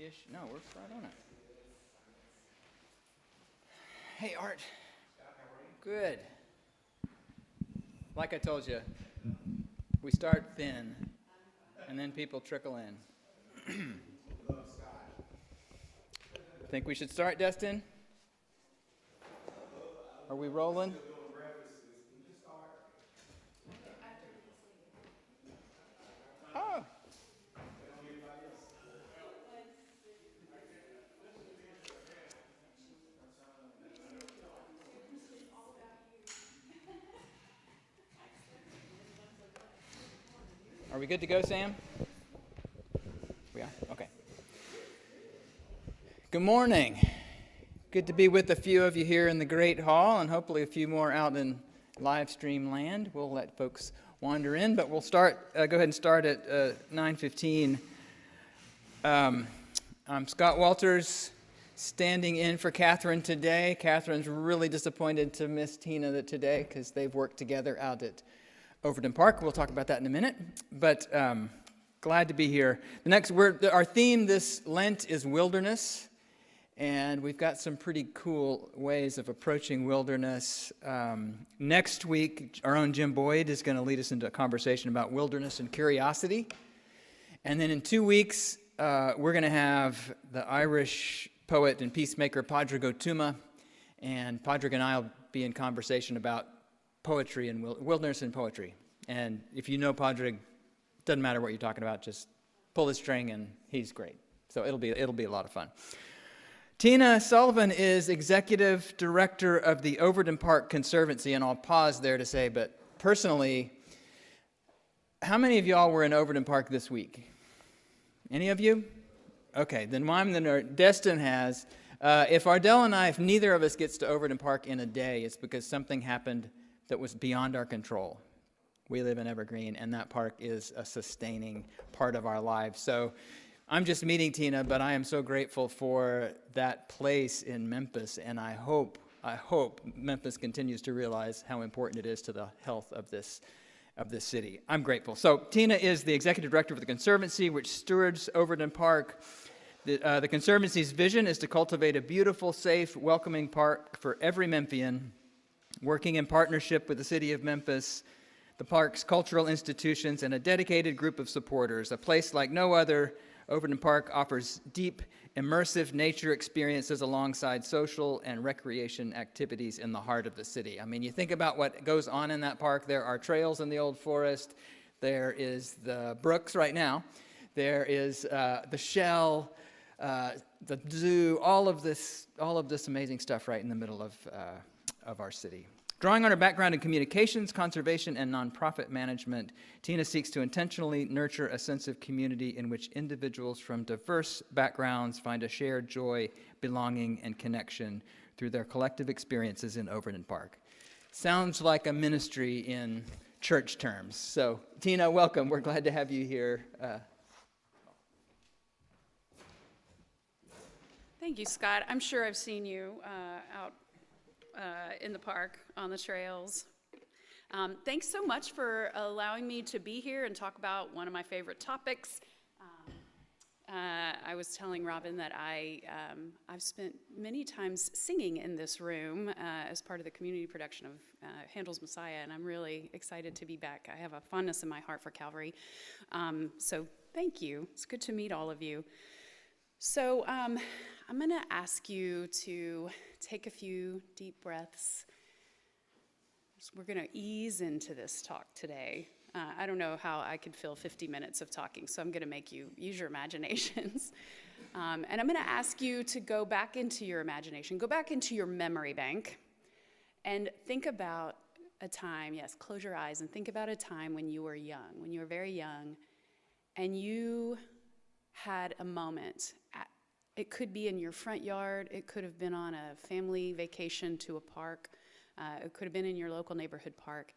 Ish. No, we're right on it. Hey, Art. Good. Like I told you, we start thin, and then people trickle in. Think we should start, Destin? Are we rolling? Oh. Are we good to go, Sam? We are? Okay. Good morning. Good to be with a few of you here in the Great Hall, and hopefully a few more out in live stream land. We'll let folks wander in, but we'll start. Go ahead and start at 9:15. I'm Scott Walters, standing in for Catherine today. Catherine's really disappointed to miss Tina today because they've worked together out at Overton Park. We'll talk about that in a minute, but glad to be here. Our theme this Lent is wilderness, and we've got some pretty cool ways of approaching wilderness. Next week, our own Jim Boyd is going to lead us into a conversation about wilderness and curiosity. And then in 2 weeks, we're going to have the Irish poet and peacemaker Padraig Ó Tuama, and Padraig and I will be in conversation about poetry and wilderness and poetry. And if you know Padraig, doesn't matter what you're talking about, just pull the string and he's great. So it'll be a lot of fun. Tina Sullivan is executive director of the Overton Park Conservancy, and I'll pause there to say, but personally, how many of y'all were in Overton Park this week? Any of you? Okay, then I'm the nerd. Destin has. If Ardell and I, if neither of us gets to Overton Park in a day, it's because something happened that was beyond our control. We live in Evergreen, and that park is a sustaining part of our lives. So I'm just meeting Tina, but I am so grateful for that place in Memphis, and I hope Memphis continues to realize how important it is to the health of this city. I'm grateful. So Tina is the executive director of the Conservancy, which stewards Overton Park. The Conservancy's vision is to cultivate a beautiful, safe, welcoming park for every Memphian, working in partnership with the city of Memphis, the park's cultural institutions, and a dedicated group of supporters. A place like no other, Overton Park offers deep, immersive nature experiences alongside social and recreation activities in the heart of the city. I mean, you think about what goes on in that park. There are trails in the Old Forest. There is the Brooks right now. There is the Shell, the zoo, all of this amazing stuff right in the middle of our city. Drawing on her background in communications, conservation, and nonprofit management, Tina seeks to intentionally nurture a sense of community in which individuals from diverse backgrounds find a shared joy, belonging, and connection through their collective experiences in Overton Park. Sounds like a ministry in church terms. So, Tina, welcome. We're glad to have you here. Thank you, Scott. I'm sure I've seen you out in the park, on the trails. Thanks so much for allowing me to be here and talk about one of my favorite topics. I was telling Robin that I've spent many times singing in this room as part of the community production of Handel's Messiah, and I'm really excited to be back. I have a fondness in my heart for Calvary. So thank you. It's good to meet all of you. So I'm going to ask you to take a few deep breaths. So we're going to ease into this talk today. I don't know how I could fill 50 minutes of talking, so I'm going to make you use your imaginations. And I'm going to ask you to go back into your imagination, go back into your memory bank, and think about a time, yes, close your eyes, and think about a time when you were young, when you were very young, and you had a moment. It could be in your front yard. It could have been on a family vacation to a park. It could have been in your local neighborhood park.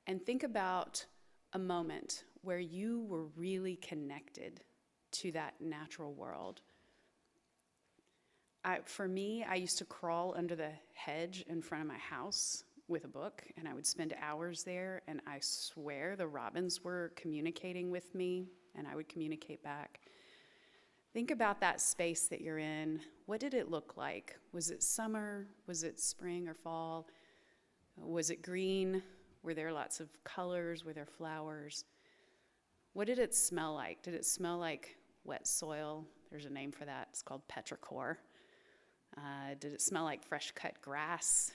And think about a moment where you were really connected to that natural world. For me, I used to crawl under the hedge in front of my house with a book, and I would spend hours there, and I swear the robins were communicating with me, and I would communicate back. Think about that space that you're in. What did it look like? Was it summer? Was it spring or fall? Was it green? Were there lots of colors? Were there flowers? What did it smell like? Did it smell like wet soil? There's a name for that. It's called petrichor. Did it smell like fresh cut grass?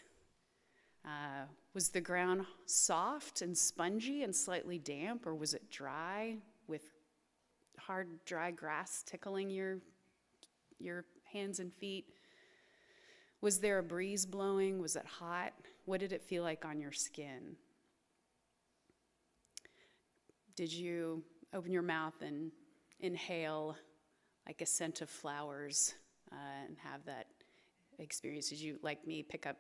Was the ground soft and spongy and slightly damp, or was it dry with hard, dry grass tickling your hands and feet? Was there a breeze blowing? Was it hot? What did it feel like on your skin? Did you open your mouth and inhale like a scent of flowers and have that experience? Did you, like me, pick up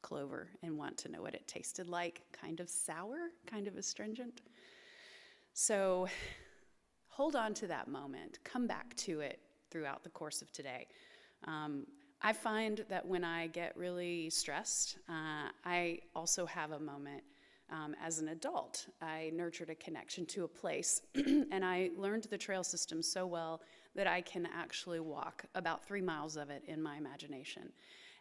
clover and want to know what it tasted like? Kind of sour, kind of astringent. So hold on to that moment. Come back to it throughout the course of today. I find that when I get really stressed, I also have a moment as an adult. I nurtured a connection to a place, and I learned the trail system so well that I can actually walk about 3 miles of it in my imagination.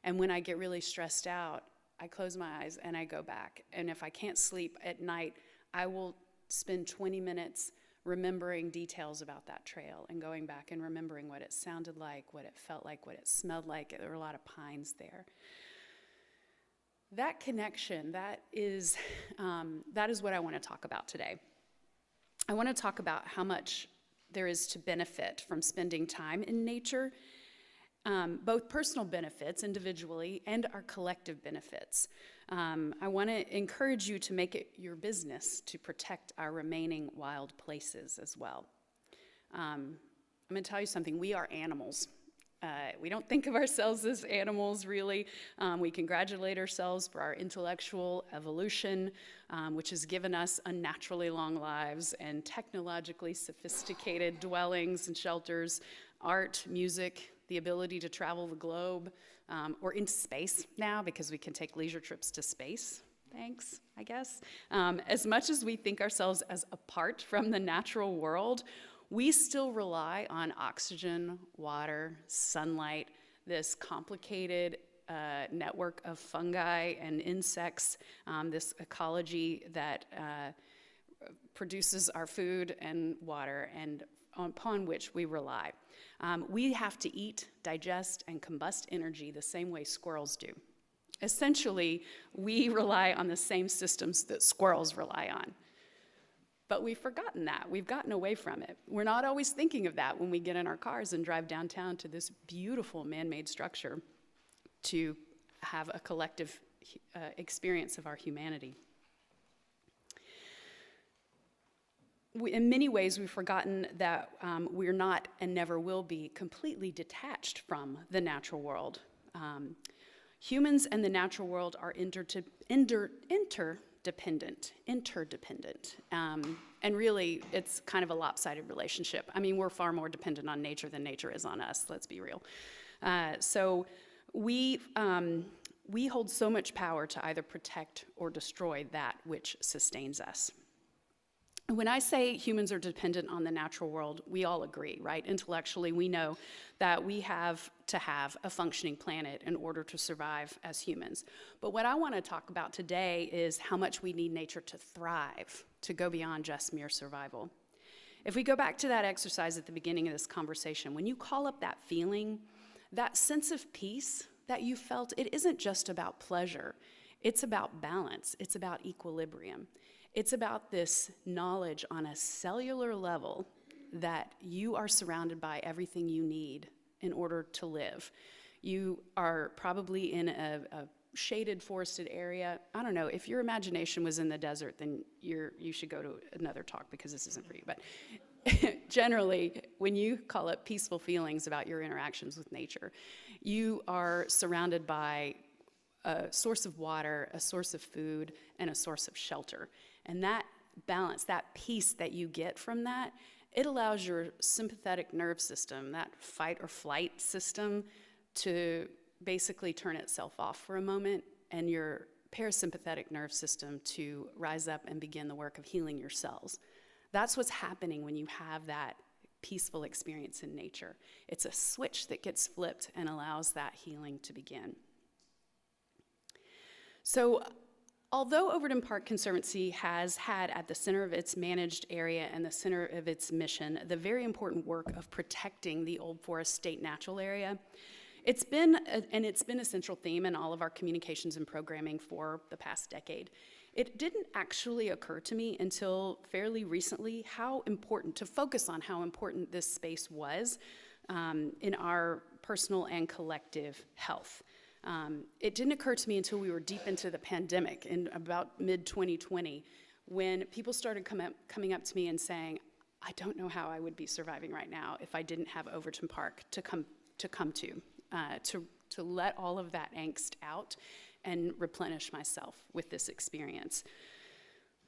And when I get really stressed out, I close my eyes and I go back. And if I can't sleep at night, I will spend 20 minutes remembering details about that trail and going back and remembering what it sounded like, what it felt like, what it smelled like. There were a lot of pines there. That connection, that is what I want to talk about today. I want to talk about how much there is to benefit from spending time in nature, both personal benefits individually and our collective benefits. I want to encourage you to make it your business to protect our remaining wild places as well. I'm going to tell you something. We are animals. We don't think of ourselves as animals, really. We congratulate ourselves for our intellectual evolution, which has given us unnaturally long lives and technologically sophisticated dwellings and shelters, art, music, the ability to travel the globe, or into space now because we can take leisure trips to space. Thanks, I guess. As much as we think ourselves as apart from the natural world, we still rely on oxygen, water, sunlight, this complicated network of fungi and insects, this ecology that produces our food and water and upon which we rely. We have to eat, digest, and combust energy the same way squirrels do. Essentially, we rely on the same systems that squirrels rely on. But we've forgotten that. We've gotten away from it. We're not always thinking of that when we get in our cars and drive downtown to this beautiful man-made structure to have a collective experience of our humanity. In many ways, we've forgotten that we're not and never will be completely detached from the natural world. Humans and the natural world are interdependent. And really, it's kind of a lopsided relationship. I mean, we're far more dependent on nature than nature is on us, let's be real. So we hold so much power to either protect or destroy that which sustains us. When I say humans are dependent on the natural world, we all agree, right? Intellectually, we know that we have to have a functioning planet in order to survive as humans. But what I want to talk about today is how much we need nature to thrive, to go beyond just mere survival. If we go back to that exercise at the beginning of this conversation, when you call up that feeling, that sense of peace that you felt, it isn't just about pleasure. It's about balance. It's about equilibrium. It's about this knowledge on a cellular level that you are surrounded by everything you need in order to live. You are probably in a shaded, forested area. I don't know, if your imagination was in the desert, then you should go to another talk because this isn't for you. But generally, when you call up peaceful feelings about your interactions with nature, you are surrounded by a source of water, a source of food, and a source of shelter. And that balance, that peace that you get from that, it allows your sympathetic nerve system, that fight or flight system, to basically turn itself off for a moment, and your parasympathetic nerve system to rise up and begin the work of healing your cells. That's what's happening when you have that peaceful experience in nature. It's a switch that gets flipped and allows that healing to begin. So, although Overton Park Conservancy has had at the center of its managed area and the center of its mission the very important work of protecting the Old Forest State Natural Area, it's been a central theme in all of our communications and programming for the past decade. It didn't actually occur to me until fairly recently to focus on how important this space was in our personal and collective health. It didn't occur to me until we were deep into the pandemic in about mid-2020, when people started coming up to me and saying, I don't know how I would be surviving right now if I didn't have Overton Park to come to let all of that angst out and replenish myself with this experience.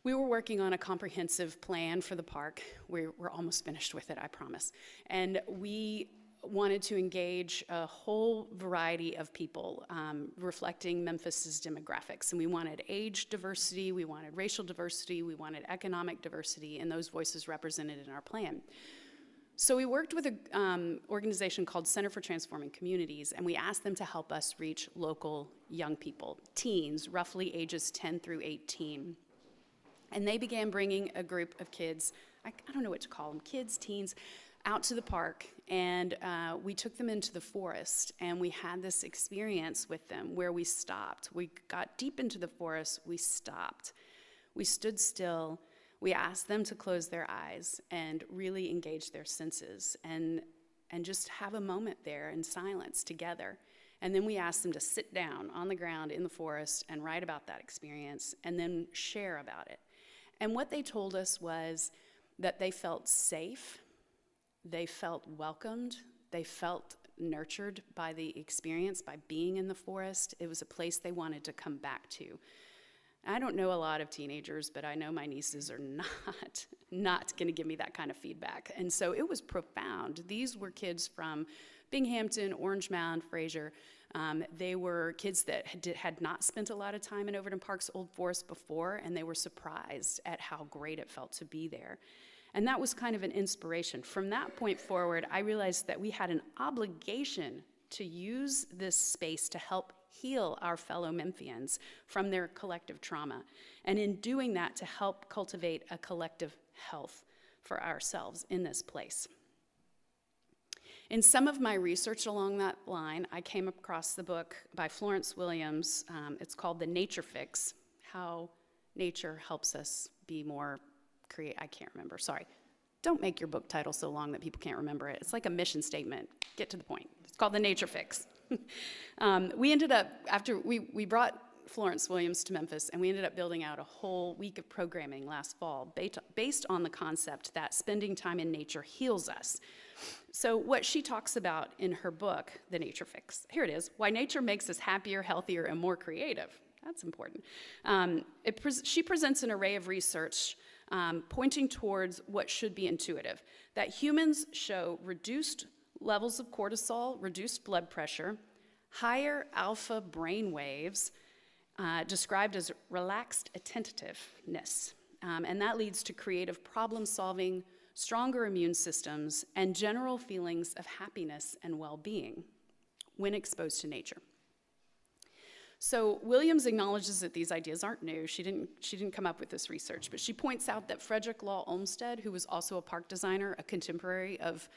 We were working on a comprehensive plan for the park. We're almost finished with it, I promise. And we wanted to engage a whole variety of people, reflecting Memphis's demographics. And we wanted age diversity, we wanted racial diversity, we wanted economic diversity, and those voices represented in our plan. So we worked with an organization called Center for Transforming Communities, and we asked them to help us reach local young people, teens, roughly ages 10 through 18. And they began bringing a group of kids, I don't know what to call them, kids, teens, out to the park, and we took them into the forest, and we had this experience with them where we stopped. We got deep into the forest, we stopped. We stood still. We asked them to close their eyes and really engage their senses and just have a moment there in silence together. And then we asked them to sit down on the ground in the forest and write about that experience and then share about it. And what they told us was that they felt safe, they felt welcomed, they felt nurtured by the experience, by being in the forest. It was a place they wanted to come back to. I don't know a lot of teenagers, but I know my nieces are not going to give me that kind of feedback. And so it was profound. These were kids from Binghamton, Orange Mound, Fraser. They were kids that had not spent a lot of time in Overton Park's Old Forest before, and they were surprised at how great it felt to be there. And that was kind of an inspiration. From that point forward, I realized that we had an obligation to use this space to help heal our fellow Memphians from their collective trauma, and in doing that, to help cultivate a collective health for ourselves in this place. In some of my research along that line, I came across the book by Florence Williams. It's called The Nature Fix, How Nature Helps Us Be More Creative. I can't remember, sorry. Don't make your book title so long that people can't remember it. It's like a mission statement. Get to the point. It's called The Nature Fix. We ended up, after we brought Florence Williams to Memphis, and we ended up building out a whole week of programming last fall based on the concept that spending time in nature heals us. So what she talks about in her book, The Nature Fix, here it is, Why Nature Makes Us Happier, Healthier, and More Creative. That's important. She presents an array of research pointing towards what should be intuitive, that humans show reduced levels of cortisol, reduced blood pressure, higher alpha brain waves, described as relaxed attentiveness. And that leads to creative problem solving, stronger immune systems, and general feelings of happiness and well-being when exposed to nature. So Williams acknowledges that these ideas aren't new. She didn't come up with this research, but she points out that Frederick Law Olmsted, who was also a park designer, a contemporary of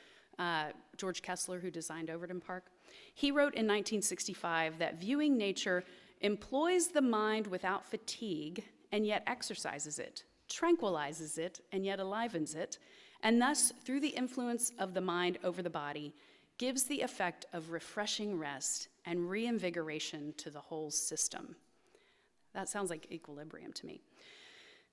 George Kessler, who designed Overton Park, he wrote in 1965 that viewing nature employs the mind without fatigue and yet exercises it, tranquilizes it and yet enlivens it, and thus, through the influence of the mind over the body, gives the effect of refreshing rest and reinvigoration to the whole system. That sounds like equilibrium to me.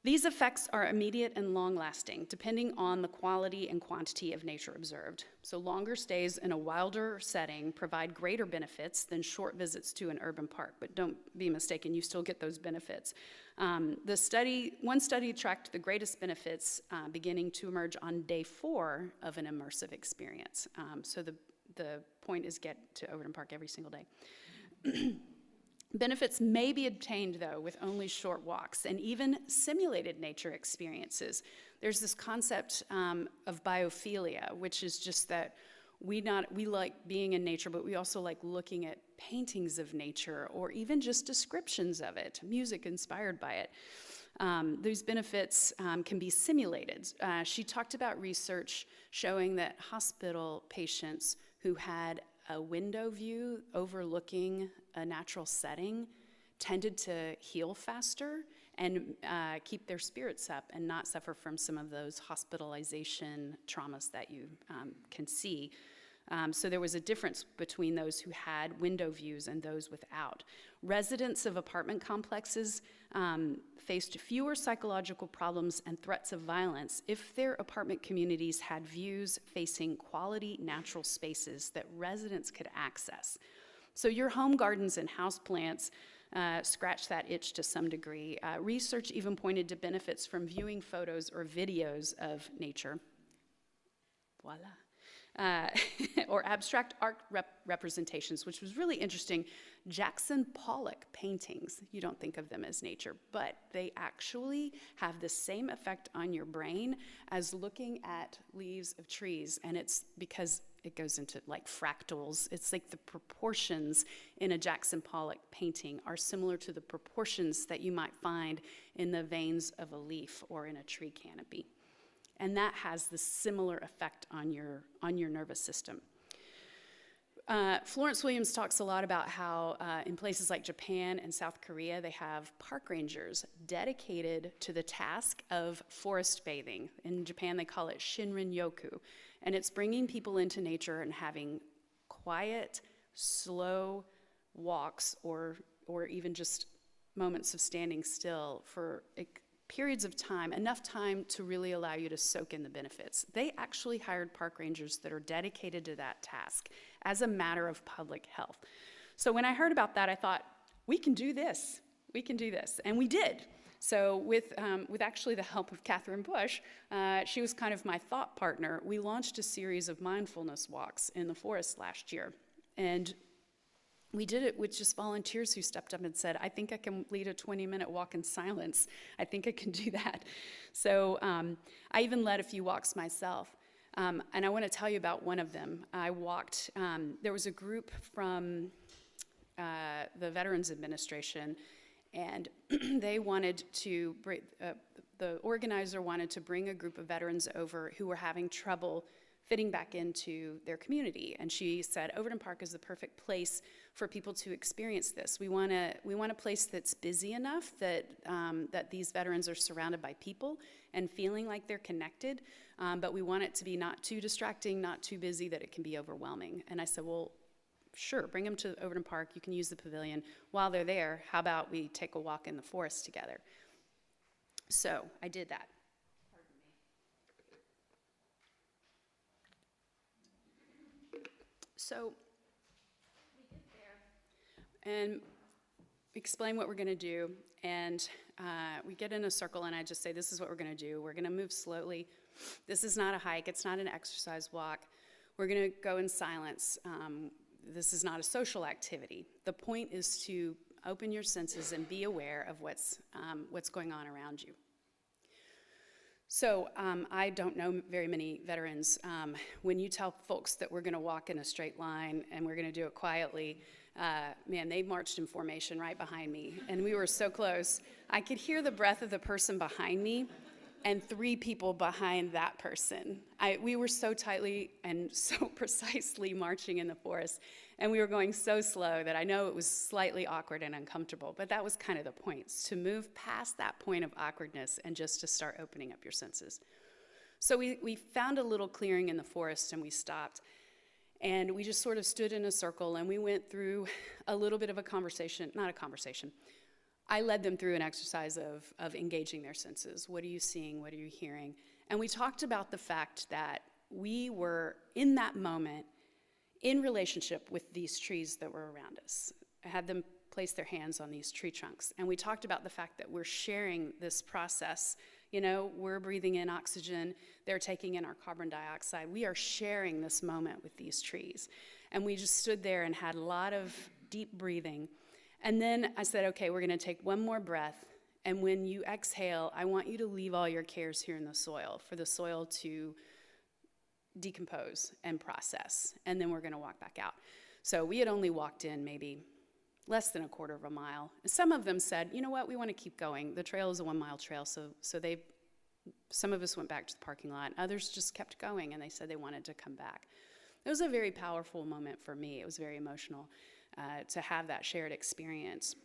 These effects are immediate and long-lasting, depending on the quality and quantity of nature observed. So longer stays in a wilder setting provide greater benefits than short visits to an urban park, but don't be mistaken, you still get those benefits. One study tracked the greatest benefits beginning to emerge on day 4 of an immersive experience. So the point is get to Overton Park every single day. Benefits may be obtained, though, with only short walks and even simulated nature experiences. There's this concept of biophilia, which is just that we like being in nature, but we also like looking at paintings of nature or even just descriptions of it, music inspired by it. These benefits can be simulated. She talked about research showing that hospital patients who had a window view overlooking a natural setting tended to heal faster and keep their spirits up and not suffer from some of those hospitalization traumas that you can see. So there was a difference between those who had window views and those without. Residents of apartment complexes faced fewer psychological problems and threats of violence if their apartment communities had views facing quality natural spaces that residents could access. So your home gardens and houseplants scratch that itch to some degree. Research even pointed to benefits from viewing photos or videos of nature. Voila. Or abstract art representations, which was really interesting. Jackson Pollock paintings, you don't think of them as nature, but they actually have the same effect on your brain as looking at leaves of trees, and it's because it goes into like fractals. It's like the proportions in a Jackson Pollock painting are similar to the proportions that you might find in the veins of a leaf or in a tree canopy. And that has the similar effect on your nervous system. Florence Williams talks a lot about how in places like Japan and South Korea, they have park rangers dedicated to the task of forest bathing. In Japan, they call it Shinrin-yoku. And it's bringing people into nature and having quiet, slow walks or even just moments of standing still for periods of time, enough time to really allow you to soak in the benefits. They actually hired park rangers that are dedicated to that task as a matter of public health. So when I heard about that, I thought, we can do this. We can do this. And we did. So with actually the help of Catherine Bush, she was kind of my thought partner. We launched a series of mindfulness walks in the forest last year. And we did it with just volunteers who stepped up and said, I think I can lead a 20-minute walk in silence. I think I can do that. So I even led a few walks myself. And I want to tell you about one of them. I walked, there was a group from the Veterans Administration, and they wanted to, the organizer wanted to bring a group of veterans over who were having trouble fitting back into their community. And she said, Overton Park is the perfect place for people to experience this. We want a place that's busy enough that, that these veterans are surrounded by people and feeling like they're connected, but we want it to be not too distracting, not too busy that it can be overwhelming. And I said, well, sure, bring them to Overton Park. You can use the pavilion. While they're there, how about we take a walk in the forest together? So I did that. So we get there and explain what we're going to do, and we get in a circle, and I just say, this is what we're going to do. We're going to move slowly. This is not a hike. It's not an exercise walk. We're going to go in silence. This is not a social activity. The point is to open your senses and be aware of what's going on around you. So I don't know very many veterans. When you tell folks that we're going to walk in a straight line and we're going to do it quietly, man, they marched in formation right behind me. And we were so close. I could hear the breath of the person behind me and 3 people behind that person. We were so tightly and so precisely marching in the forest. And we were going so slow that I know it was slightly awkward and uncomfortable, but that was kind of the point, to move past that point of awkwardness and just to start opening up your senses. So we found a little clearing in the forest and we stopped. And we just sort of stood in a circle and we went through a little bit of a conversation, not a conversation. I led them through an exercise of engaging their senses. What are you seeing? What are you hearing? And we talked about the fact that we were, in that moment, in relationship with these trees that were around us. I had them place their hands on these tree trunks. And we talked about the fact that we're sharing this process. You know, we're breathing in oxygen. They're taking in our carbon dioxide. We are sharing this moment with these trees. And we just stood there and had a lot of deep breathing. And then I said, okay, we're going to take one more breath. And when you exhale, I want you to leave all your cares here in the soil for the soil to decompose and process. And then we're going to walk back out. So we had only walked in maybe less than a quarter of a mile. Some of them said, you know what, we want to keep going. The trail is a 1-mile trail, so some of us went back to the parking lot. Others just kept going, and they said they wanted to come back. It was a very powerful moment for me. It was very emotional to have that shared experience.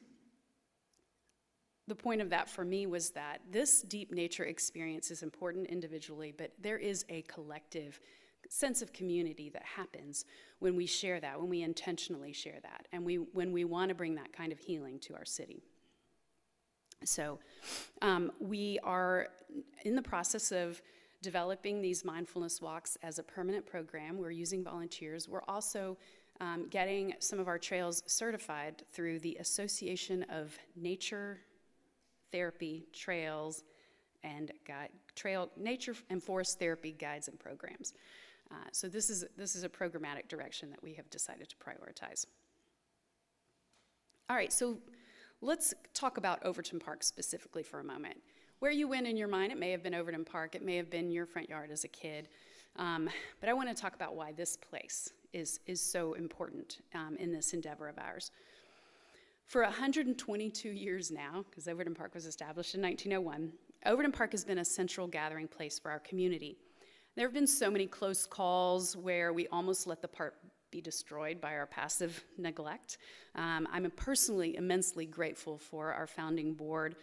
The point of that for me was that this deep nature experience is important individually, but there is a collective sense of community that happens when we share that, when we intentionally share that, and when we want to bring that kind of healing to our city. So we are in the process of developing these mindfulness walks as a permanent program. We're using volunteers. We're also getting some of our trails certified through the Association of Nature Therapy Trails and Nature and Forest Therapy Guides and Programs. So this is a programmatic direction that we have decided to prioritize. All right, so let's talk about Overton Park specifically for a moment. Where you went in your mind, it may have been Overton Park, it may have been your front yard as a kid, but I want to talk about why this place is so important in this endeavor of ours. For 122 years now, because Overton Park was established in 1901, Overton Park has been a central gathering place for our community. There have been so many close calls where we almost let the park be destroyed by our passive neglect. I'm personally immensely grateful for our founding board,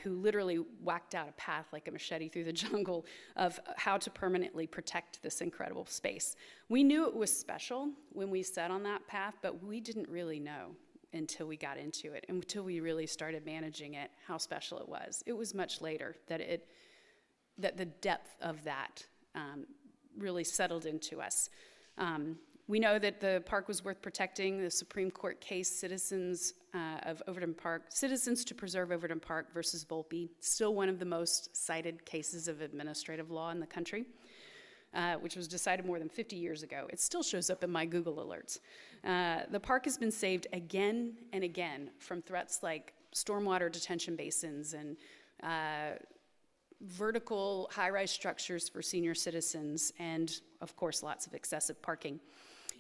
who literally whacked out a path like a machete through the jungle of how to permanently protect this incredible space. We knew it was special when we set on that path, but we didn't really know until we got into it, until we really started managing it, how special it was. It was much later that the depth of that really settled into us. We know that the park was worth protecting. The Supreme Court case, Citizens to Preserve Overton Park versus Volpe, still one of the most cited cases of administrative law in the country, which was decided more than 50 years ago. It still shows up in my Google alerts. The park has been saved again and again from threats like stormwater detention basins and vertical high-rise structures for senior citizens, and of course lots of excessive parking.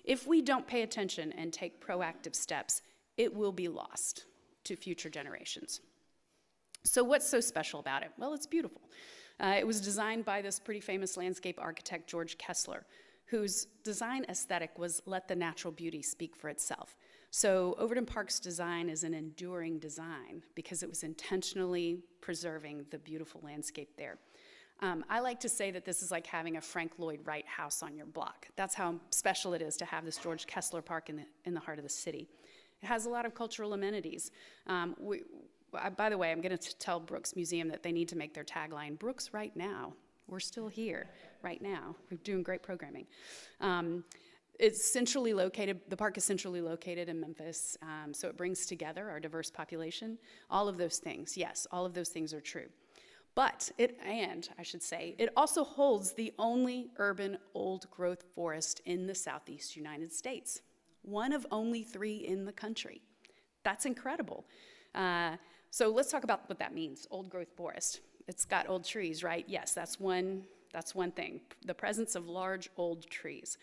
If we don't pay attention and take proactive steps, it will be lost to future generations. So what's so special about it? Well, it's beautiful. It was designed by this pretty famous landscape architect, George Kessler, whose design aesthetic was let the natural beauty speak for itself. So Overton Park's design is an enduring design because it was intentionally preserving the beautiful landscape there. I like to say that this is like having a Frank Lloyd Wright house on your block. That's how special it is to have this George Kessler Park in the heart of the city. It has a lot of cultural amenities. By the way, I'm going to tell Brooks Museum that they need to make their tagline, Brooks right now. We're still here right now. We're doing great programming. It's centrally located, the park is centrally located in Memphis, so it brings together our diverse population. All of those things, yes, all of those things are true. But it also holds the only urban old-growth forest in the Southeast United States. One of only 3 in the country. That's incredible. So let's talk about what that means, old-growth forest. It's got old trees, right? Yes, that's one thing, the presence of large old trees.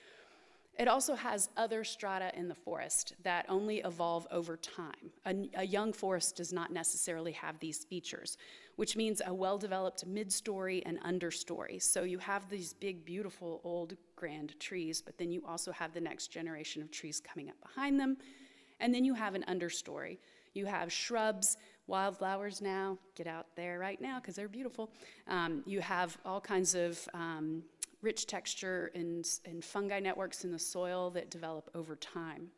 It also has other strata in the forest that only evolve over time. A young forest does not necessarily have these features, which means a well-developed mid-story and understory. So you have these big, beautiful, old, grand trees, but then you also have the next generation of trees coming up behind them, and then you have an understory. You have shrubs, wildflowers now, get out there right now because they're beautiful. You have all kinds of rich texture and fungi networks in the soil that develop over time.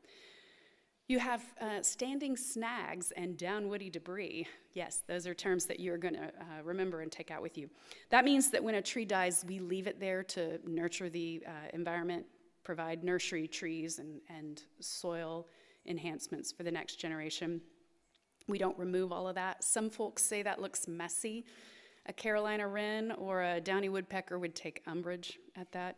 You have standing snags and downwoody debris. Yes, those are terms that you're going to remember and take out with you. That means that when a tree dies, we leave it there to nurture the environment, provide nursery trees and soil enhancements for the next generation. We don't remove all of that. Some folks say that looks messy. A Carolina wren or a downy woodpecker would take umbrage at that.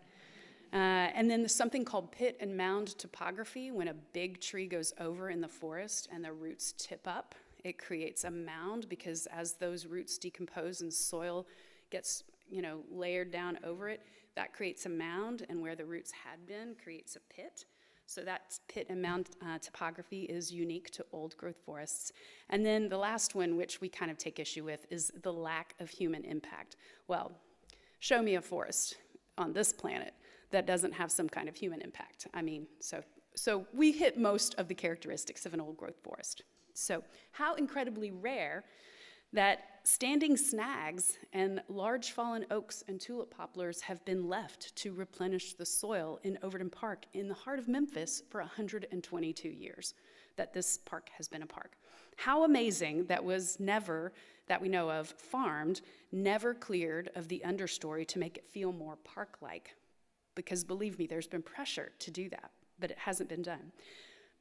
And then there's something called pit and mound topography. When a big tree goes over in the forest and the roots tip up, it creates a mound because as those roots decompose and soil gets, layered down over it, that creates a mound, and where the roots had been creates a pit. So that pit and mound topography is unique to old growth forests. And then the last one, which we kind of take issue with, is the lack of human impact. Well, show me a forest on this planet that doesn't have some kind of human impact. So we hit most of the characteristics of an old growth forest. So how incredibly rare that standing snags and large fallen oaks and tulip poplars have been left to replenish the soil in Overton Park in the heart of Memphis for 122 years that this park has been a park. How amazing that was never, that we know of, farmed, never cleared of the understory to make it feel more park-like. Because believe me, there's been pressure to do that, but it hasn't been done.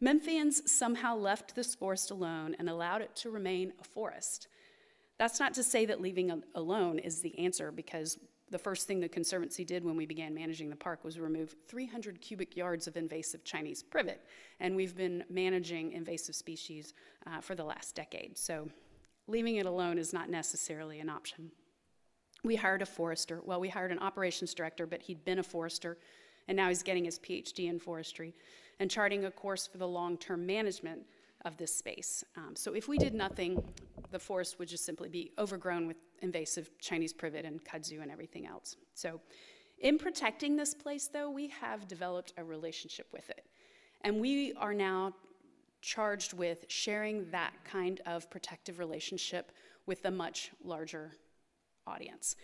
Memphians somehow left this forest alone and allowed it to remain a forest. That's not to say that leaving it alone is the answer, because the first thing the Conservancy did when we began managing the park was remove 300 cubic yards of invasive Chinese privet, and we've been managing invasive species for the last decade. So leaving it alone is not necessarily an option. We hired a forester. Well, we hired an operations director, but he'd been a forester, and now he's getting his PhD in forestry and charting a course for the long-term management of this space. So if we did nothing, the forest would just simply be overgrown with invasive Chinese privet and kudzu and everything else. So in protecting this place, though, we have developed a relationship with it. And we are now charged with sharing that kind of protective relationship with a much larger audience.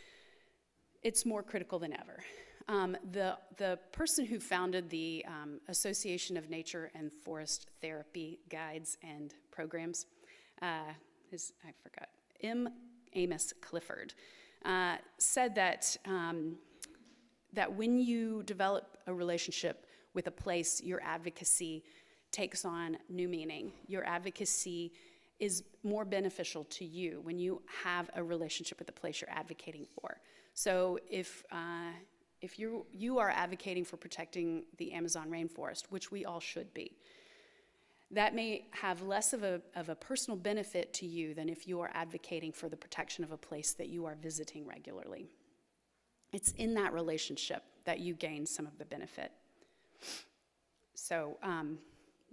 It's more critical than ever. The person who founded the Association of Nature and Forest Therapy Guides and Programs, Amos Clifford, said that when you develop a relationship with a place, your advocacy takes on new meaning. Your advocacy is more beneficial to you when you have a relationship with the place you're advocating for. So if you are advocating for protecting the Amazon rainforest, which we all should be, that may have less of a personal benefit to you than if you are advocating for the protection of a place that you are visiting regularly. It's in that relationship that you gain some of the benefit. So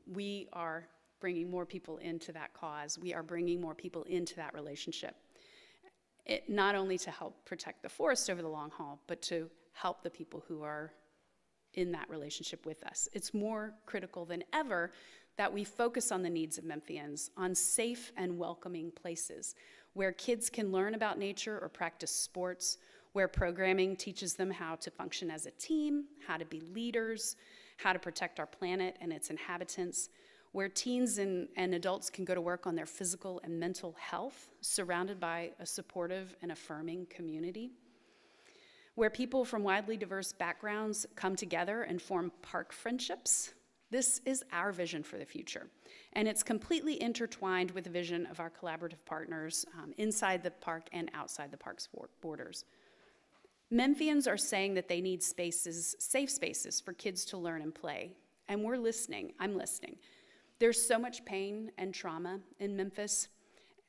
we are bringing more people into that cause. We are bringing more people into that relationship. Not only to help protect the forest over the long haul, but to help the people who are in that relationship with us. It's more critical than ever that we focus on the needs of Memphians, on safe and welcoming places where kids can learn about nature or practice sports, where programming teaches them how to function as a team, how to be leaders, how to protect our planet and its inhabitants, where teens and adults can go to work on their physical and mental health, surrounded by a supportive and affirming community, where people from widely diverse backgrounds come together and form park friendships. This is our vision for the future, and it's completely intertwined with the vision of our collaborative partners inside the park and outside the park's borders. Memphians are saying that they need spaces, safe spaces for kids to learn and play, and we're listening. I'm listening. There's so much pain and trauma in Memphis,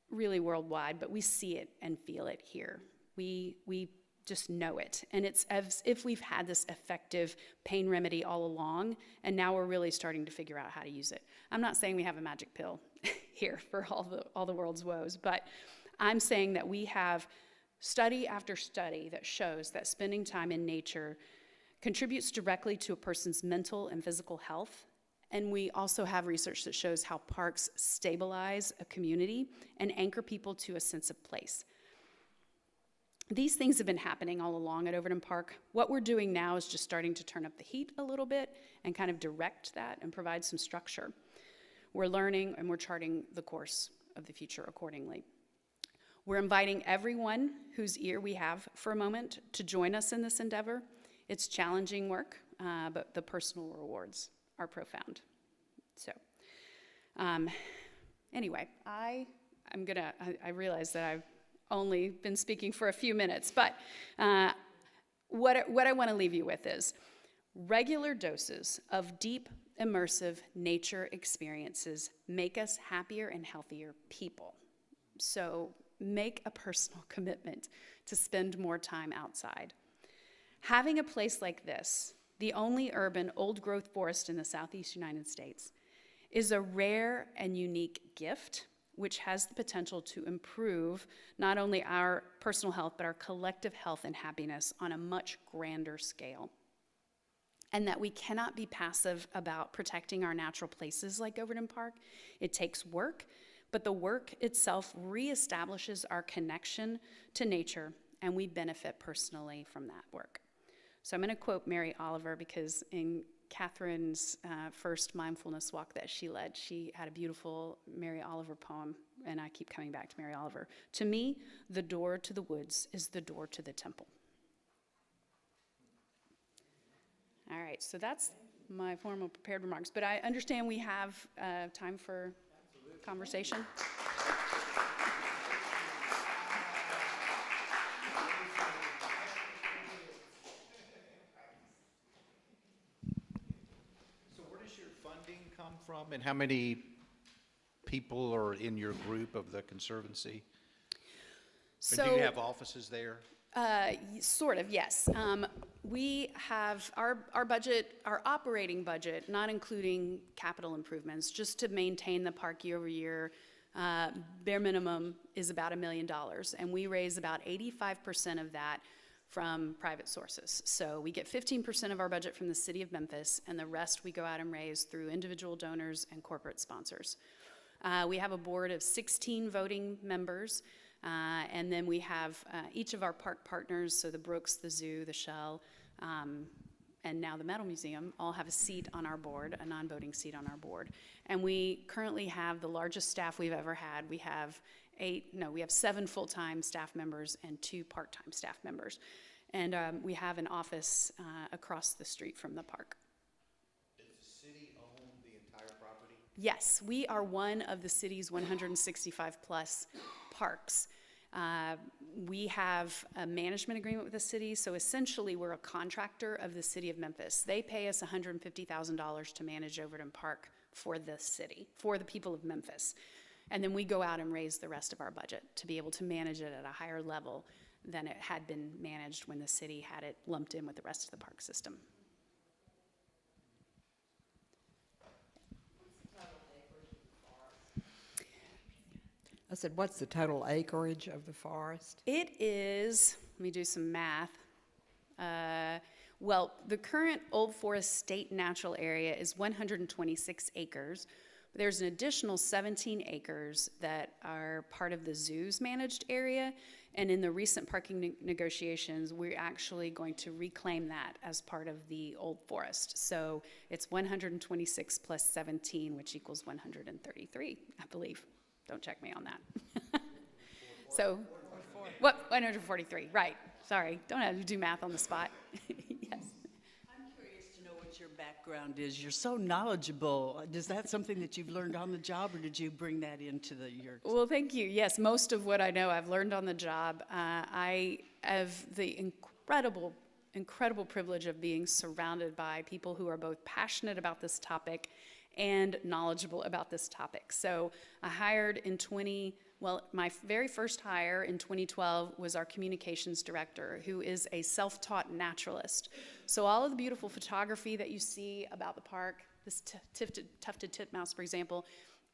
really worldwide, but we see it and feel it here. We just know it. And it's as if we've had this effective pain remedy all along, and now we're really starting to figure out how to use it. I'm not saying we have a magic pill here for all the world's woes, but I'm saying that we have study after study that shows that spending time in nature contributes directly to a person's mental and physical health. And we also have research that shows how parks stabilize a community and anchor people to a sense of place. These things have been happening all along at Overton Park. What we're doing now is just starting to turn up the heat a little bit and kind of direct that and provide some structure. We're learning and we're charting the course of the future accordingly. We're inviting everyone whose ear we have for a moment to join us in this endeavor. It's challenging work, but the personal rewards are profound. So anyway, I realize that I've only been speaking for a few minutes, but what I want to leave you with is Regular doses of deep, immersive nature experiences make us happier and healthier people. So make a personal commitment to spend more time outside. Having a place like this, the only urban old-growth forest in the Southeast United States, is a rare and unique gift which has the potential to improve not only our personal health, but our collective health and happiness on a much grander scale. And that we cannot be passive about protecting our natural places like Overton Park. It takes work, but the work itself reestablishes our connection to nature, and we benefit personally from that work. So I'm going to quote Mary Oliver, because in Catherine's first mindfulness walk that she led, she had a beautiful Mary Oliver poem, and I keep coming back to Mary Oliver. To me, the door to the woods is the door to the temple. All right, so that's my formal prepared remarks, but I understand we have time for conversation. So where does your funding come from, and how many people are in your group of the Conservancy? So, do you have offices there? Sort of, yes. We have our budget, our operating budget, not including capital improvements, just to maintain the park year over year, bare minimum is about $1 million. And we raise about 85% of that from private sources. So we get 15% of our budget from the city of Memphis, and the rest we go out and raise through individual donors and corporate sponsors. We have a board of 16 voting members. And then we have each of our park partners, so the Brooks, the Zoo, the Shell, and now the Metal Museum, all have a seat on our board, a non-voting seat on our board. And we currently have the largest staff we've ever had. We have 7 full-time staff members and 2 part-time staff members. And we have an office across the street from the park. Does the city own the entire property? Yes, we are one of the city's 165 plus parks. We have a management agreement with the city, so essentially we're a contractor of the city of Memphis. They pay us $150,000 to manage Overton Park for the city, for the people of Memphis. And then we go out and raise the rest of our budget to be able to manage it at a higher level than it had been managed when the city had it lumped in with the rest of the park system. I said, what's the total acreage of the forest? It is, let me do some math. Well, the current Old Forest State Natural Area is 126 acres. There's an additional 17 acres that are part of the zoo's managed area. And in the recent parking negotiations, we're actually going to reclaim that as part of the Old Forest. So it's 126 plus 17, which equals 133, I believe. Don't check me on that. So, what? 143, right. Sorry, don't have to do math on the spot. Yes. I'm curious to know what your background is. You're so knowledgeable. Is that something that you've learned on the job, or did you bring that into your... Well, thank you. Yes, most of what I know I've learned on the job. I have the incredible privilege of being surrounded by people who are both passionate about this topic and knowledgeable about this topic. So I hired my very first hire in 2012 was our communications director, who is a self-taught naturalist. So all of the beautiful photography that you see about the park, this tufted titmouse, for example,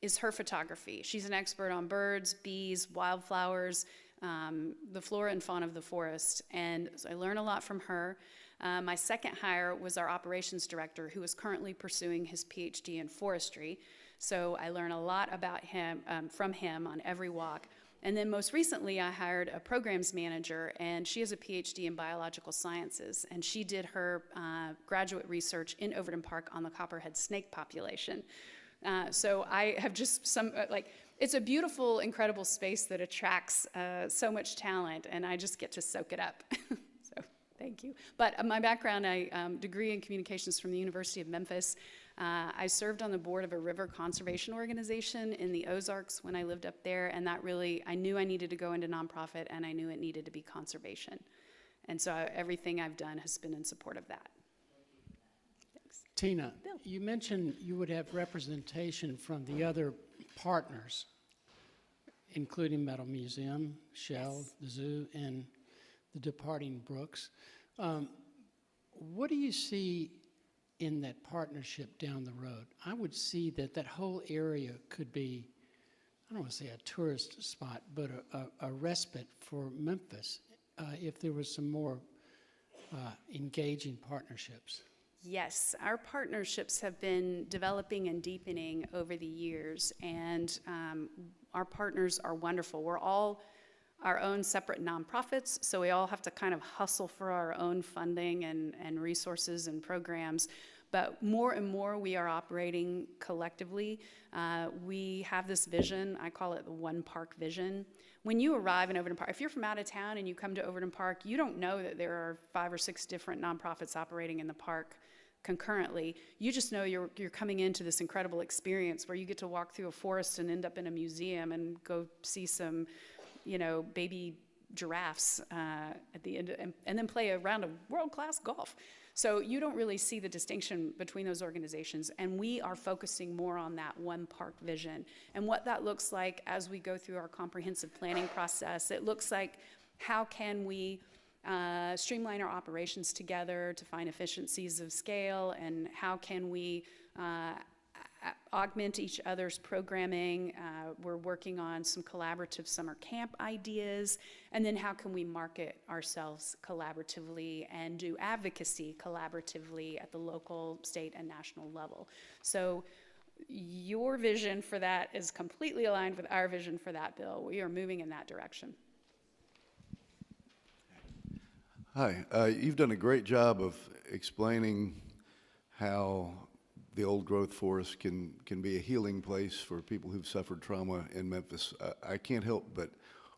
is her photography. She's an expert on birds, bees, wildflowers, the flora and fauna of the forest, and so I learn a lot from her. My second hire was our operations director, who is currently pursuing his PhD in forestry. So I learn a lot about him, from him on every walk. And then most recently, I hired a programs manager, and she has a PhD in biological sciences. And she did her graduate research in Overton Park on the copperhead snake population. So I have just it's a beautiful, incredible space that attracts so much talent, and I just get to soak it up. Thank you. But my background, degree in communications from the University of Memphis. I served on the board of a river conservation organization in the Ozarks when I lived up there, and that really, I knew I needed to go into nonprofit, and I knew it needed to be conservation. And so everything I've done has been in support of that. Tina, Bill. you mentioned you would have representation from the other partners, including Metal Museum, Shell, Yes. the zoo, and the departing Brooks. What do you see in that partnership down the road? I would see that that whole area could be, I don't want to say a tourist spot, but a respite for Memphis if there was some more engaging partnerships. Yes, our partnerships have been developing and deepening over the years, and our partners are wonderful. We're all our own separate nonprofits, so we all have to kind of hustle for our own funding and resources and programs. But more and more we are operating collectively. We have this vision, I call it the One Park vision. When you arrive in Overton Park, if you're from out of town and you come to Overton Park, you don't know that there are 5 or 6 different nonprofits operating in the park concurrently. You just know you're coming into this incredible experience where you get to walk through a forest and end up in a museum and go see some, baby giraffes at the end, and then play a round of world-class golf. So you don't really see the distinction between those organizations, and we are focusing more on that one park vision. And what that looks like as we go through our comprehensive planning process, it looks like how can we streamline our operations together to find efficiencies of scale, and how can we augment each other's programming. We're working on some collaborative summer camp ideas, and then how can we market ourselves collaboratively and do advocacy collaboratively at the local, state, and national level. So your vision for that is completely aligned with our vision for that, Bill. We are moving in that direction. Hi, you've done a great job of explaining how the old growth forest can be a healing place for people who've suffered trauma in Memphis. I can't help but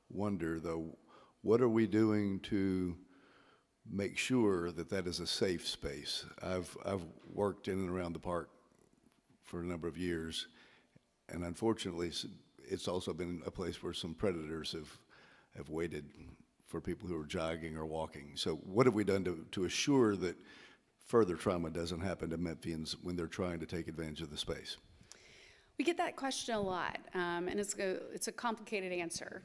wonder, though, what are we doing to make sure that that is a safe space? I've worked in and around the park for a number of years, and unfortunately, it's also been a place where some predators have waited for people who are jogging or walking. So what have we done to assure that further trauma doesn't happen to Memphians when they're trying to take advantage of the space? We get that question a lot, and it's a complicated answer.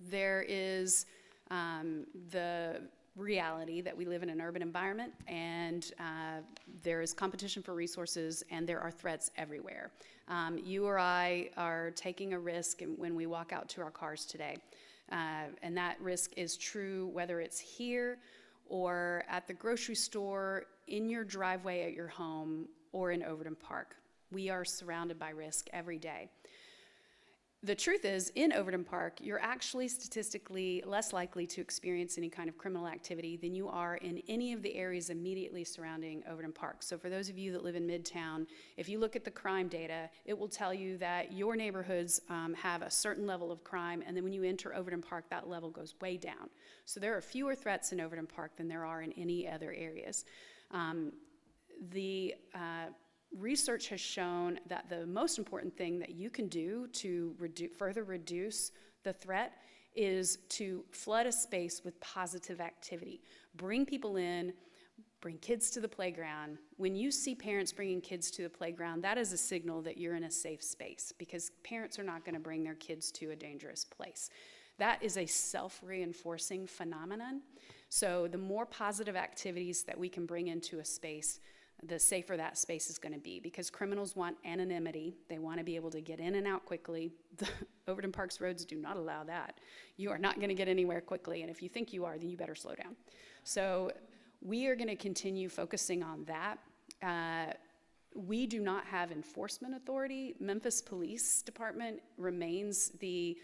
There is the reality that we live in an urban environment, and there is competition for resources, and there are threats everywhere. You or I are taking a risk when we walk out to our cars today, and that risk is true whether it's here or at the grocery store, in your driveway at your home, or in Overton Park. We are surrounded by risk every day. The truth is, in Overton Park, you're actually statistically less likely to experience any kind of criminal activity than you are in any of the areas immediately surrounding Overton Park. So for those of you that live in Midtown, if you look at the crime data, it will tell you that your neighborhoods have a certain level of crime, and then when you enter Overton Park, that level goes way down. So there are fewer threats in Overton Park than there are in any other areas. Research has shown that the most important thing that you can do to further reduce the threat is to flood a space with positive activity. Bring people in, bring kids to the playground. When you see parents bringing kids to the playground, that is a signal that you're in a safe space, because parents are not going to bring their kids to a dangerous place. That is a self-reinforcing phenomenon. So the more positive activities that we can bring into a space, the safer that space is going to be, because criminals want anonymity. They want to be able to get in and out quickly. The Overton Park's roads do not allow that. You are not going to get anywhere quickly, and if you think you are, then you better slow down. So we are going to continue focusing on that. We do not have enforcement authority. Memphis Police Department remains the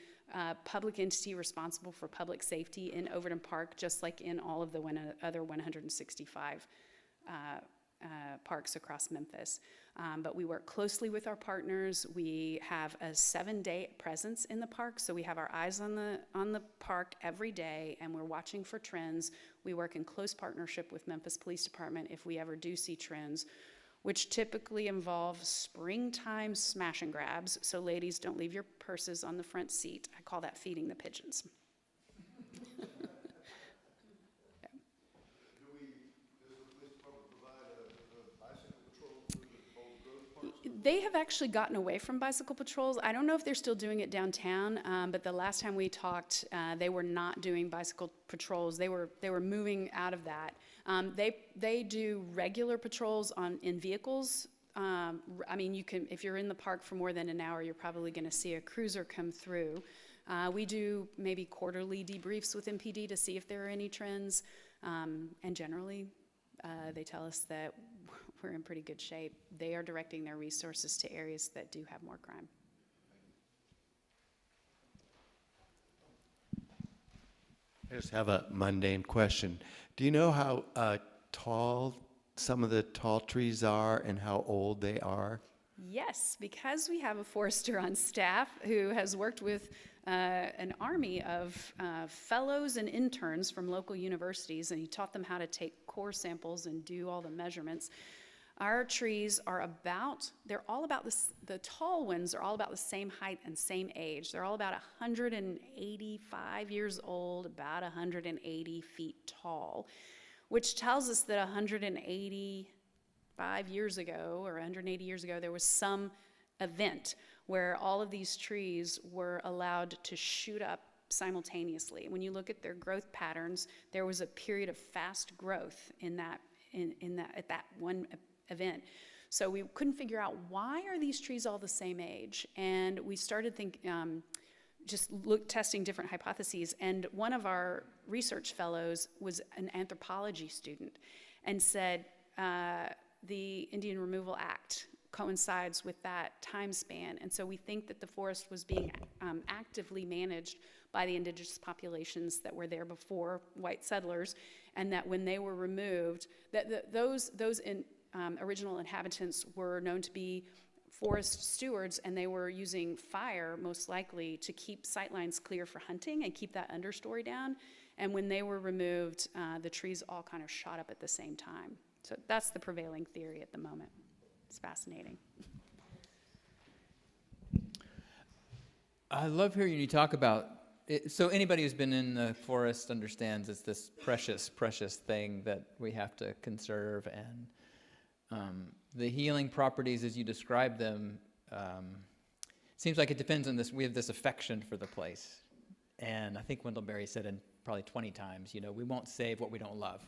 public entity responsible for public safety in Overton Park, just like in all of the other 165 parks across Memphis. But we work closely with our partners. We have a 7-day presence in the park, so we have our eyes on the park every day, and we're watching for trends. We work in close partnership with Memphis Police Department if we ever do see trends, which typically involve springtime smash and grabs. So ladies, don't leave your purses on the front seat. I call that feeding the pigeons. They have actually gotten away from bicycle patrols. I don't know if they're still doing it downtown, but the last time we talked, they were not doing bicycle patrols. They were moving out of that. They do regular patrols in vehicles. I mean, you can, if you're in the park for more than an hour, you're probably going to see a cruiser come through. We do maybe quarterly debriefs with MPD to see if there are any trends, and generally, they tell us that we're in pretty good shape. They are directing their resources to areas that do have more crime. I just have a mundane question. Do you know how tall some of the tall trees are and how old they are? Yes, because we have a forester on staff who has worked with an army of fellows and interns from local universities, and he taught them how to take core samples and do all the measurements. Our trees are they're all about this, the tall ones are all about the same height and same age. They're all about 185 years old, about 180 feet tall, which tells us that 185 years ago or 180 years ago, there was some event where all of these trees were allowed to shoot up simultaneously. When you look at their growth patterns, there was a period of fast growth at that one event. So we couldn't figure out, why are these trees all the same age? And we started testing different hypotheses. And one of our research fellows was an anthropology student and said the Indian Removal Act coincides with that time span. And so we think that the forest was being actively managed by the indigenous populations that were there before white settlers, and that when they were removed, that those original inhabitants were known to be forest stewards, and they were using fire, most likely, to keep sightlines clear for hunting and keep that understory down. And when they were removed, the trees all kind of shot up at the same time. So that's the prevailing theory at the moment. It's fascinating. I love hearing you talk about it. So anybody who's been in the forest understands it's this precious, precious thing that we have to conserve, and the healing properties as you describe them, seems like it depends on this. We have this affection for the place. And I think Wendell Berry said it probably 20 times, we won't save what we don't love.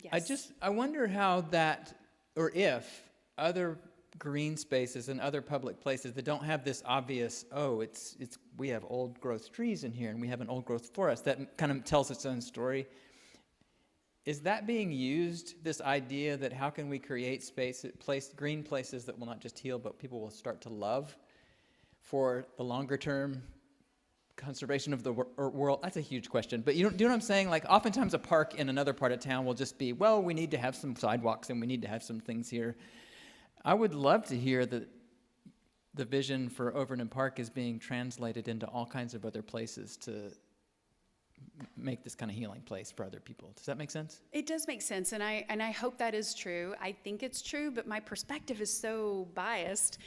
Yes. I wonder how that, or if other green spaces and other public places that don't have this obvious, we have old growth trees in here and we have an old growth forest that kind of tells its own story. Is that being used, this idea that how can we create green places that will not just heal, but people will start to love for the longer term conservation of the world? That's a huge question. But do you know what I'm saying? Like, oftentimes a park in another part of town will just be, we need to have some sidewalks and we need to have some things here. I would love to hear that the vision for Overland Park is being translated into all kinds of other places to make this kind of healing place for other people. Does that make sense? It does make sense, and I hope that is true. I think it's true, but my perspective is so biased.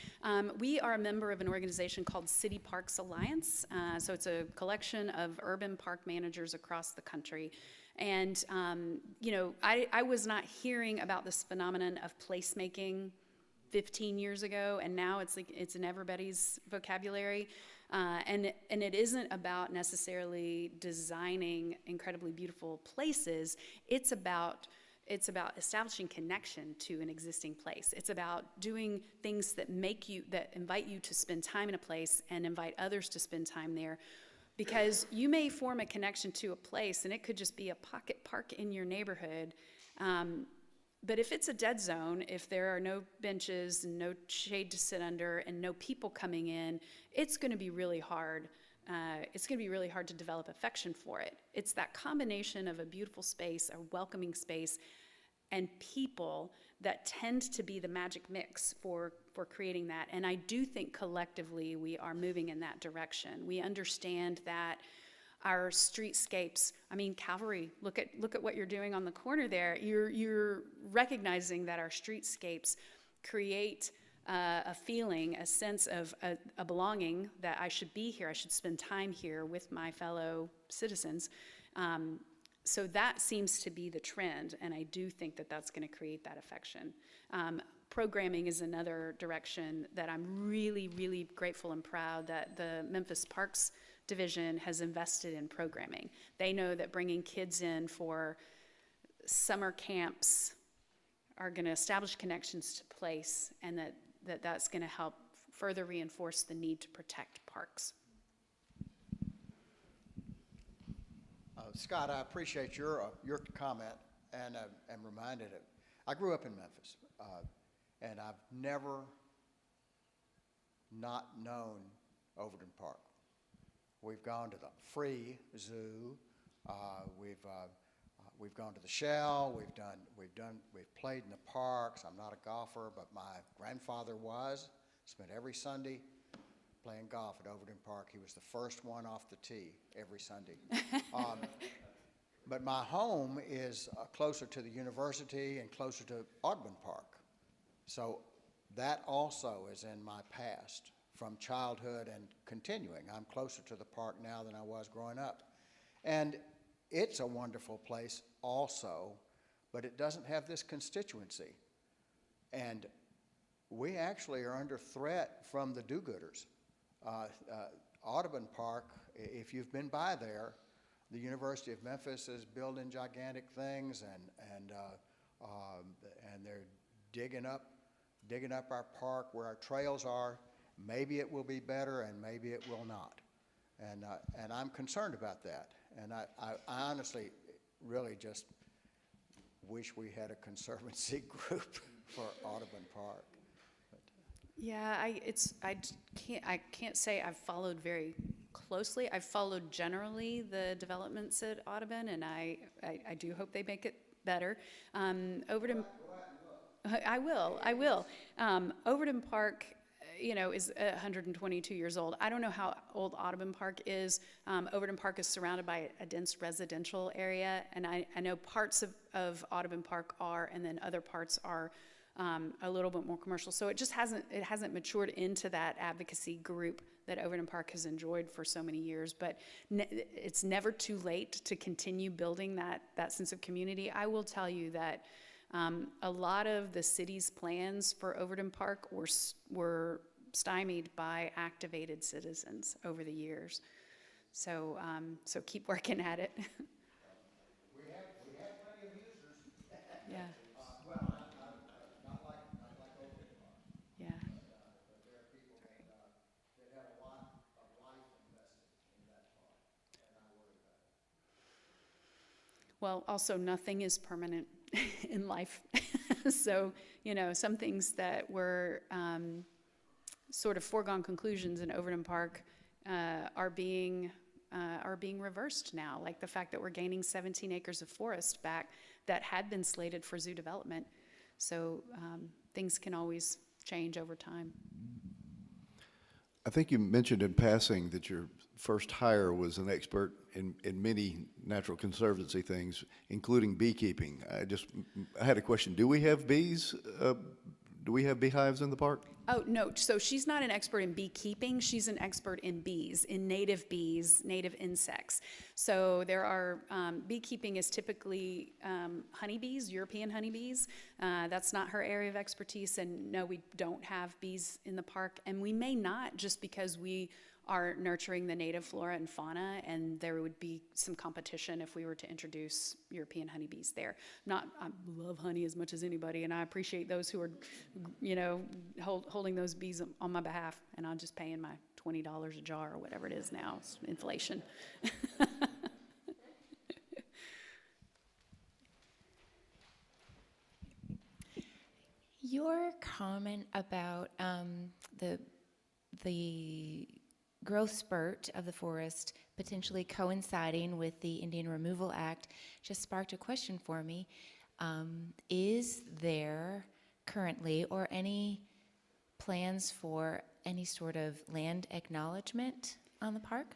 We are a member of an organization called City Parks Alliance. So it's a collection of urban park managers across the country. And, I was not hearing about this phenomenon of placemaking 15 years ago, and now it's in everybody's vocabulary. And it isn't about necessarily designing incredibly beautiful places. It's about establishing connection to an existing place. It's about doing things that invite you to spend time in a place and invite others to spend time there. Because you may form a connection to a place, and it could just be a pocket park in your neighborhood. But if it's a dead zone, if there are no benches and no shade to sit under and no people coming in, it's going to be really hard. It's going to be really hard to develop affection for it. It's that combination of a beautiful space, a welcoming space, and people that tend to be the magic mix for creating that. And I do think collectively we are moving in that direction. We understand that our streetscapes, Calvary, look at what you're doing on the corner there. You're recognizing that our streetscapes create a feeling, a sense of a belonging, that I should be here, I should spend time here with my fellow citizens. So that seems to be the trend, and I do think that that's going to create that affection. Programming is another direction that I'm really, really grateful and proud that the Memphis Parks Division has invested in programming. They know that bringing kids in for summer camps are going to establish connections to place, and that's going to help further reinforce the need to protect parks. Scott, I appreciate your comment and reminded it. I grew up in Memphis, and I've never not known Overton Park. We've gone to the free zoo. We've gone to the Shell. We've played in the parks. I'm not a golfer, but my grandfather was. Spent every Sunday playing golf at Overton Park. He was the first one off the tee every Sunday. But my home is closer to the university and closer to Audubon Park. So that also is in my past from childhood and continuing. I'm closer to the park now than I was growing up. And it's a wonderful place also, but it doesn't have this constituency. And we actually are under threat from the do-gooders. Audubon Park, if you've been by there, the University of Memphis is building gigantic things, and they're digging up our park where our trails are. Maybe it will be better, and maybe it will not. And I'm concerned about that. And I honestly really just wish we had a conservancy group for Audubon Park. Yeah, I can't say I've followed very closely. I've followed generally the developments at Audubon, and I do hope they make it better. Overton, I will. Overton Park, is 122 years old. I don't know how old Audubon Park is. Overton Park is surrounded by a dense residential area, and I know parts of Audubon Park are, and then other parts are a little bit more commercial. So it hasn't matured into that advocacy group that Overton Park has enjoyed for so many years. But it's never too late to continue building that sense of community. I will tell you that a lot of the city's plans for Overton Park were stymied by activated citizens over the years. So keep working at it. We have plenty of users. Yeah. Not like Overton Park. Yeah. But there are people that have a lot of life invested in that park, and I worry about it. Well, also nothing is permanent in life. So, some things that were sort of foregone conclusions in Overton Park are being reversed now, like the fact that we're gaining 17 acres of forest back that had been slated for zoo development. So things can always change over time. I think you mentioned in passing that your first hire was an expert in many natural conservancy things, including beekeeping. I had a question. Do we have bees? Do we have beehives in the park? Oh, no. So she's not an expert in beekeeping. She's an expert in bees, native insects. So there are, beekeeping is typically honeybees, European honeybees. That's not her area of expertise. And no, we don't have bees in the park. And we may not, just because we are nurturing the native flora and fauna, and there would be some competition if we were to introduce European honeybees there. I love honey as much as anybody, and I appreciate those who are, holding those bees on my behalf, and I'm just paying my $20 a jar or whatever it is now. It's inflation. Your comment about the growth spurt of the forest potentially coinciding with the Indian Removal Act just sparked a question for me. Is there currently or any plans for any sort of land acknowledgement on the park?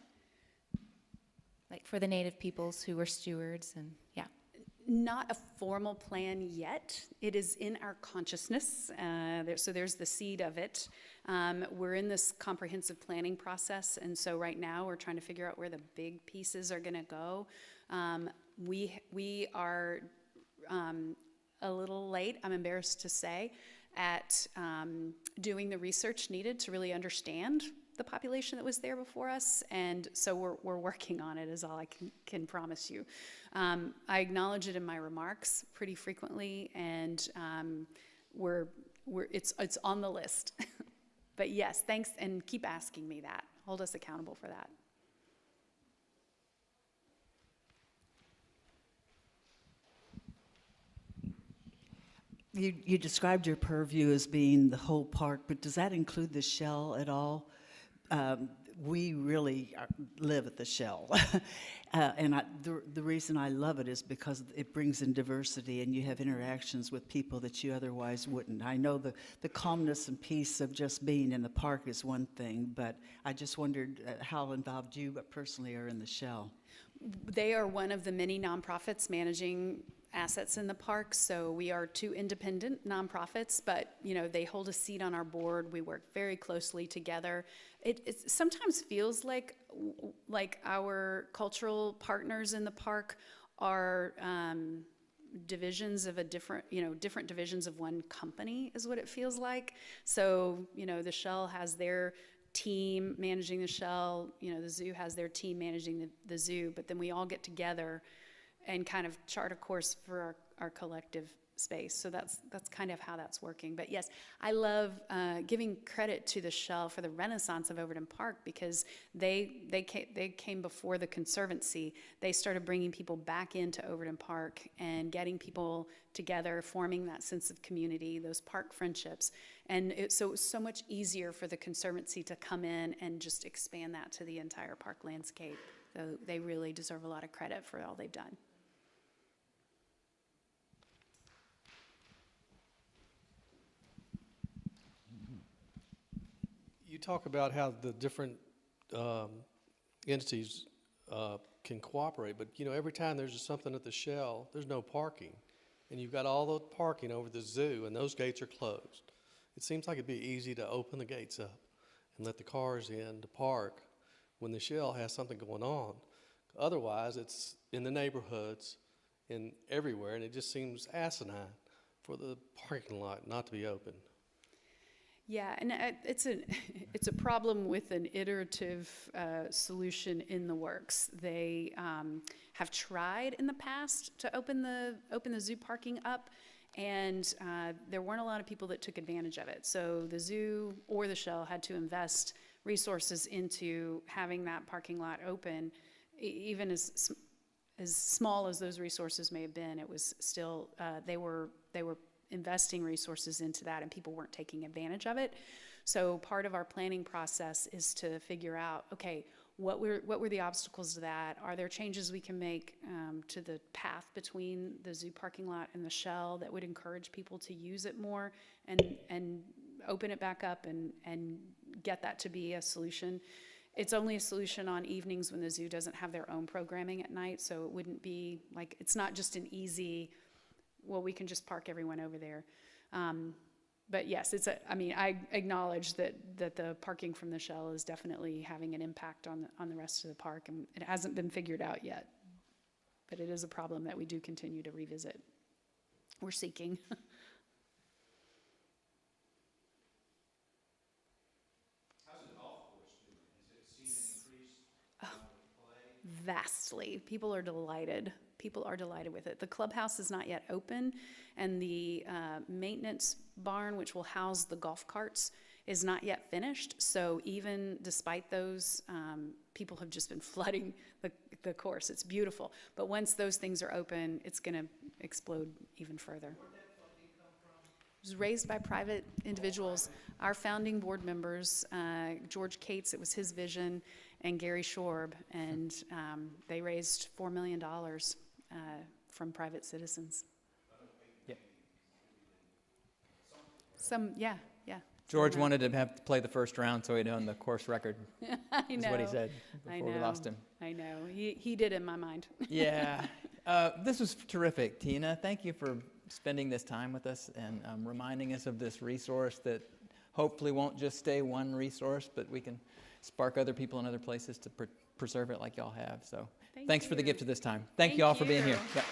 Like for the native peoples who were stewards and, yeah. Not a formal plan yet. It is in our consciousness, so there's the seed of it. We're in this comprehensive planning process, and so right now we're trying to figure out where the big pieces are going to go. We are a little late, I'm embarrassed to say. at doing the research needed to really understand the population that was there before us, and so we're working on it, is all I can promise you. I acknowledge it in my remarks pretty frequently, and it's on the list. But yes, thanks, and keep asking me that. Hold us accountable for that. You described your purview as being the whole park, but does that include the shell at all? We really live at the shell. And the reason I love it is because it brings in diversity, and you have interactions with people that you otherwise wouldn't. I know the calmness and peace of just being in the park is one thing, but I just wondered how involved you personally are in the shell. They are one of the many nonprofits managing assets in the park, so we are two independent nonprofits, but they hold a seat on our board. We work very closely together. It sometimes feels like our cultural partners in the park are divisions of different divisions of one company, is what it feels like. So the Shell has their team managing the Shell, the zoo has their team managing the zoo, but then we all get together and kind of chart a course for our collective space. So that's kind of how that's working. But yes, I love giving credit to the Shell for the renaissance of Overton Park, because they came before the Conservancy. They started bringing people back into Overton Park and getting people together, forming that sense of community, those park friendships. And so it was so much easier for the Conservancy to come in and just expand that to the entire park landscape. So they really deserve a lot of credit for all they've done. You talk about how the different entities can cooperate, but every time there's something at the Shell, there's no parking, and you've got all the parking over the zoo, and those gates are closed. It seems like it'd be easy to open the gates up and let the cars in to park when the Shell has something going on. Otherwise, it's in the neighborhoods and everywhere, and it just seems asinine for the parking lot not to be open. Yeah, and it's a problem with an iterative solution in the works. They have tried in the past to open the zoo parking up, and there weren't a lot of people that took advantage of it. So the zoo or the Shell had to invest resources into having that parking lot open. Even as small as those resources may have been, it was still they were investing resources into that, and people weren't taking advantage of it. So part of our planning process is to figure out, okay, what were the obstacles to that? Are there changes we can make to the path between the zoo parking lot and the Shell that would encourage people to use it more and open it back up and get that to be a solution? It's only a solution on evenings when the zoo doesn't have their own programming at night, so it wouldn't be like, it's not just an easy, well, we can just park everyone over there. But yes, I acknowledge that the parking from the Shell is definitely having an impact on the rest of the park, and it hasn't been figured out yet. But it is a problem that we do continue to revisit. We're seeking. How's the golf course doing? Has it seen an increased play? Vastly. People are delighted. People are delighted with it. The clubhouse is not yet open, and the maintenance barn, which will house the golf carts, is not yet finished. So even despite those, people have just been flooding the course. It's beautiful. But once those things are open, it's going to explode even further. Where'd that funding come from? It was raised by private individuals. Our founding board members, George Cates, it was his vision, and Gary Shorb, and they raised $4 million from private citizens. Yeah. Yeah. George wanted to have to play the first round so he'd own the course record. I know. Is what he said before we lost him. I know. He did in my mind. Yeah. This was terrific, Tina. Thank you for spending this time with us and reminding us of this resource that hopefully won't just stay one resource, but we can spark other people in other places to preserve it like y'all have. So thanks for the gift of this time. Thank you all for being here. Yeah.